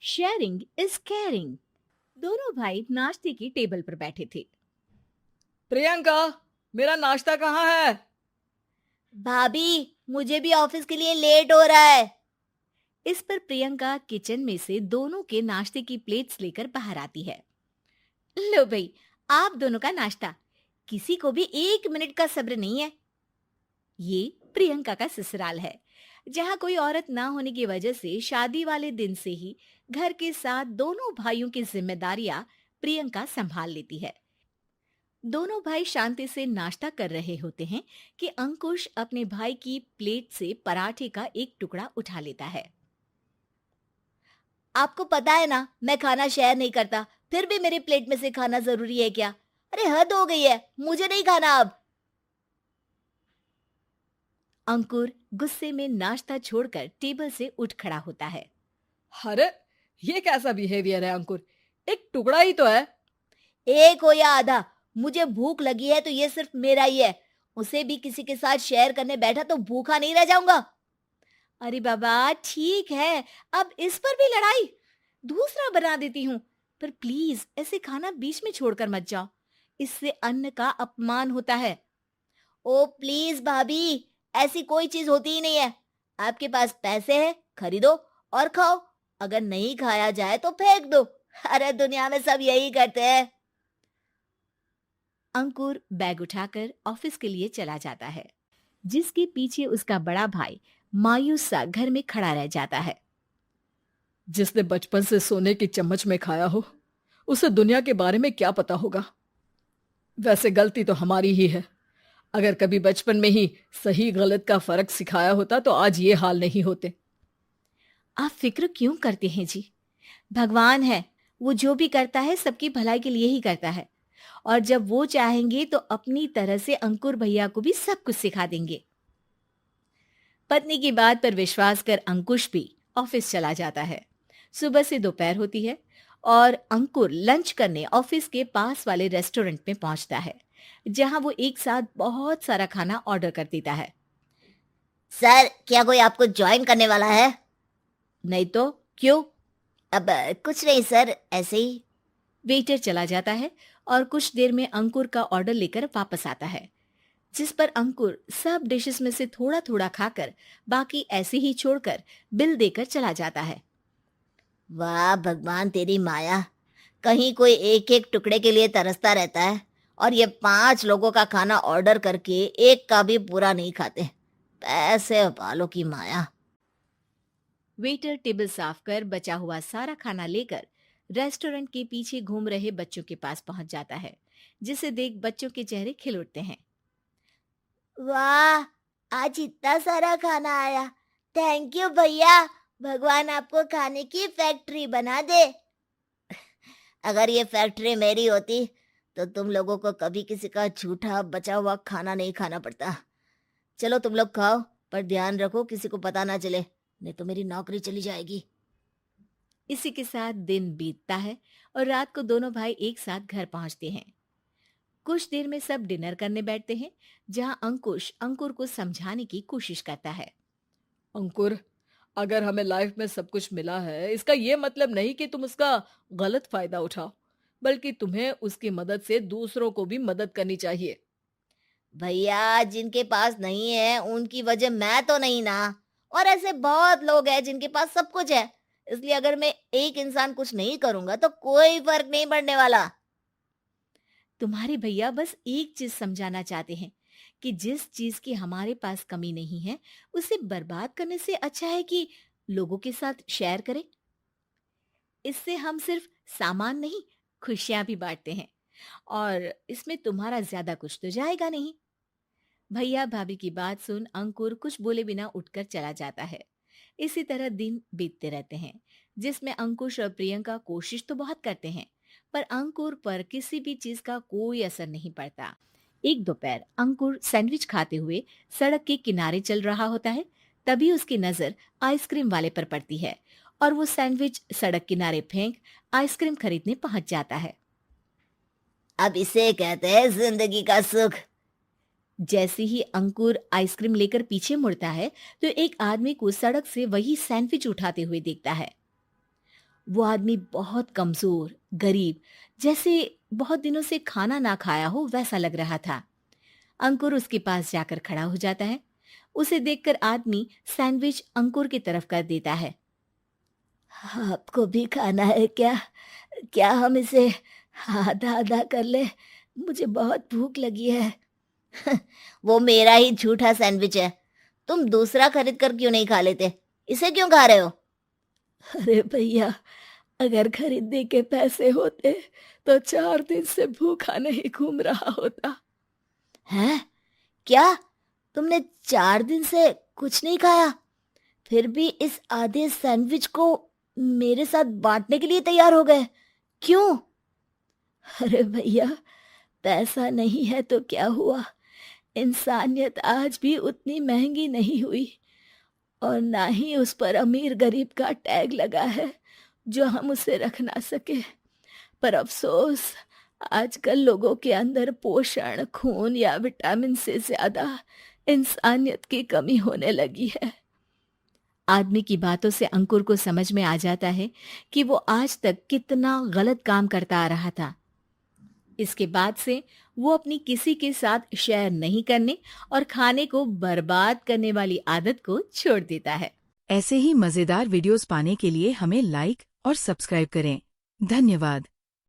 Sharing is caring. दोनों भाई नाश्ते की टेबल पर बैठे थे। प्रियंका, मेरा नाश्ता कहाँ है? भाभी, मुझे भी ऑफिस के लिए लेट हो रहा है। इस पर प्रियंका किचन में से दोनों के नाश्ते की प्लेट्स लेकर बाहर आती है। लो भाई, आप दोनों का नाश्ता। किसी को भी 1 मिनट का सब्र नहीं है। ये प्रियंका का ससुराल है, जहाँ कोई औरत ना होने की वजह से शादी वाले दिन से ही घर के साथ दोनों भाइयों की जिम्मेदारियां प्रियंका संभाल लेती है। दोनों भाई शांति से नाश्ता कर रहे होते हैं कि अंकुश अपने भाई की प्लेट से पराठे का एक टुकड़ा उठा लेता है। आपको पता है ना, मैं खाना शेयर नहीं करता, फिर भी मेरी प्लेट में से खाना जरूरी है क्या? अरे हद हो गई है, मुझे नहीं खाना अब। अंकुर गुस्से में नाश्ता छोड़कर टेबल से उठ खड़ा होता है। अरे, ये कैसा बिहेवियर है अंकुर? एक टुकड़ा ही तो है। एक हो या आधा, मुझे भूख लगी है तो ये सिर्फ मेरा ही है। उसे भी किसी के साथ शेयर करने बैठा तो भूखा नहीं रह जाऊंगा। अरे बाबा ठीक है, अब इस पर भी लड़ाई। दूसरा बना देती हूँ, पर प्लीज ऐसे खाना बीच में छोड़कर मत जाओ। इससे अन्न का अपमान होता है। ओ प्लीज भाभी, ऐसी कोई चीज होती ही नहीं है। आपके पास पैसे हैं, खरीदो और खाओ। अगर नहीं खाया जाए तो फेंक दो। अरे दुनिया में सब यही करते हैं। अंकुर बैग उठाकर ऑफिस के लिए चला जाता है, जिसके पीछे उसका बड़ा भाई मायूस सा घर में खड़ा रह जाता है। जिसने बचपन से सोने की चम्मच में खाया हो, उसे दुनिया के बारे में क्या पता होगा। वैसे गलती तो हमारी ही है। अगर कभी बचपन में ही सही गलत का फर्क सिखाया होता तो आज ये हाल नहीं होते। आप फिक्र क्यों करते हैं जी? भगवान है, वो जो भी करता है सबकी भलाई के लिए ही करता है। और जब वो चाहेंगे तो अपनी तरह से अंकुर भैया को भी सब कुछ सिखा देंगे। पत्नी की बात पर विश्वास कर अंकुश भी ऑफिस चला जाता है। सुबह से दोपहर होती है और अंकुर लंच करने ऑफिस के पास वाले रेस्टोरेंट में पहुंचता है, जहां वो एक साथ बहुत सारा खाना ऑर्डर कर देता है। सर, क्या कोई आपको ज्वाइन करने वाला है? नहीं तो क्यों? अब कुछ नहीं सर, ऐसे ही। वेटर चला जाता है और कुछ देर में अंकुर का ऑर्डर लेकर वापस आता है, जिस पर अंकुर सब डिशेस में से थोड़ा थोड़ा खाकर बाकी ऐसे ही छोड़कर बिल देकर चला जाता है। वाह भगवान, तेरी माया। कहीं कोई एक एक टुकड़े के लिए तरसता रहता है और ये 5 लोगों का खाना ऑर्डर करके एक का भी पूरा नहीं खाते। पैसे वालों की माया। वेटर टेबल साफ कर बचा हुआ सारा खाना लेकर रेस्टोरेंट के पीछे घूम रहे बच्चों के पास पहुंच जाता है, जिसे देख बच्चों के चेहरे खिल उठते हैं। वाह, आज इतना सारा खाना आया। थैंक यू भैया। भगवान आपको खाने की फैक्ट्री बना दे। अगर ये फैक्ट्री मेरी होती तो तुम लोगों को कभी किसी का झूठा बचा हुआ खाना नहीं खाना पड़ता। चलो तुम लोग खाओ, पर ध्यान रखो किसी को पता ना चले, नहीं तो मेरी नौकरी चली जाएगी। इसी के साथ दिन बीतता है और रात को दोनों भाई एक साथ घर पहुंचते हैं। कुछ देर में सब डिनर करने बैठते हैं, जहां अंकुश अंकुर को समझाने की कोशिश करता है। अंकुर, अगर हमें लाइफ में सब कुछ मिला है, इसका ये मतलब नहीं कि तुम उसका गलत फायदा उठाओ, बल्कि तुम्हें उसकी मदद से दूसरों को भी मदद करनी चाहिए। भैया, जिनके पास नहीं है उनकी वजह मैं तो नहीं ना। और ऐसे बहुत लोग हैं जिनके पास सब कुछ है। इसलिए अगर मैं एक इंसान कुछ नहीं करूंगा तो कोई फर्क नहीं पड़ने वाला। तुम्हारे भैया बस एक चीज समझाना चाहते हैं कि जिस चीज की हमारे पास कमी नहीं है, उसे बर्बाद करने से अच्छा है कि लोगों के साथ शेयर करें। इससे हम सिर्फ सामान नहीं, खुशियां भी बांटते हैं, और इसमें तुम्हारा ज्यादा कुछ तो जाएगा नहीं। भैया भाभी की बात सुन अंकुर कुछ बोले बिना उठकर चला जाता है। इसी तरह दिन बीतते रहते हैं, जिसमें अंकुश और प्रियंका कोशिश तो बहुत करते हैं, पर अंकुर पर किसी भी चीज का कोई असर नहीं पड़ता। एक दोपहर अंकुर सैंडविच खाते हुए सड़क के किनारे चल रहा होता है। तभी उसकी नजर आइसक्रीम वाले पर पड़ती है और वो सैंडविच सड़क किनारे फेंक आइसक्रीम खरीदने पहुंच जाता है। अब इसे कहते हैं जिंदगी का सुख। जैसे ही अंकुर आइसक्रीम लेकर पीछे मुड़ता है, तो एक आदमी को सड़क से वही सैंडविच उठाते हुए देखता है। वो आदमी बहुत कमजोर, गरीब, जैसे बहुत दिनों से खाना ना खाया हो वैसा लग रहा था। अंकुर उसके पास जाकर खड़ा हो जाता है। उसे देखकर आदमी सैंडविच अंकुर की तरफ कर देता है। आपको भी खाना है क्या? क्या हम इसे आधा आधा कर ले? मुझे बहुत भूख लगी है। वो मेरा ही झूठा सैंडविच है। तुम दूसरा खरीद कर क्यों नहीं खा लेते? इसे क्यों खा रहे हो? अरे भैया, अगर खरीदने के पैसे होते तो 4 दिन से भूखा नहीं घूम रहा होता। हैं? क्या? तुमने 4 दिन से कुछ नहीं खाया, फिर भी इस आधे सैंडविच को मेरे साथ बांटने के लिए तैयार हो गए? क्यों? अरे भैया, पैसा नहीं है तो क्या हुआ, इंसानियत आज भी उतनी महंगी नहीं हुई, और ना ही उस पर अमीर गरीब का टैग लगा है जो हम उसे रख ना सके। पर अफसोस, आजकल लोगों के अंदर पोषण, खून या विटामिन से ज्यादा इंसानियत की कमी होने लगी है। आदमी की बातों से अंकुर को समझ में आ जाता है कि वो आज तक कितना गलत काम करता आ रहा था। इसके बाद से वो अपनी किसी के साथ शेयर नहीं करने और खाने को बर्बाद करने वाली आदत को छोड़ देता है। ऐसे ही मजेदार वीडियोस पाने के लिए हमें लाइक और सब्सक्राइब करें। धन्यवाद।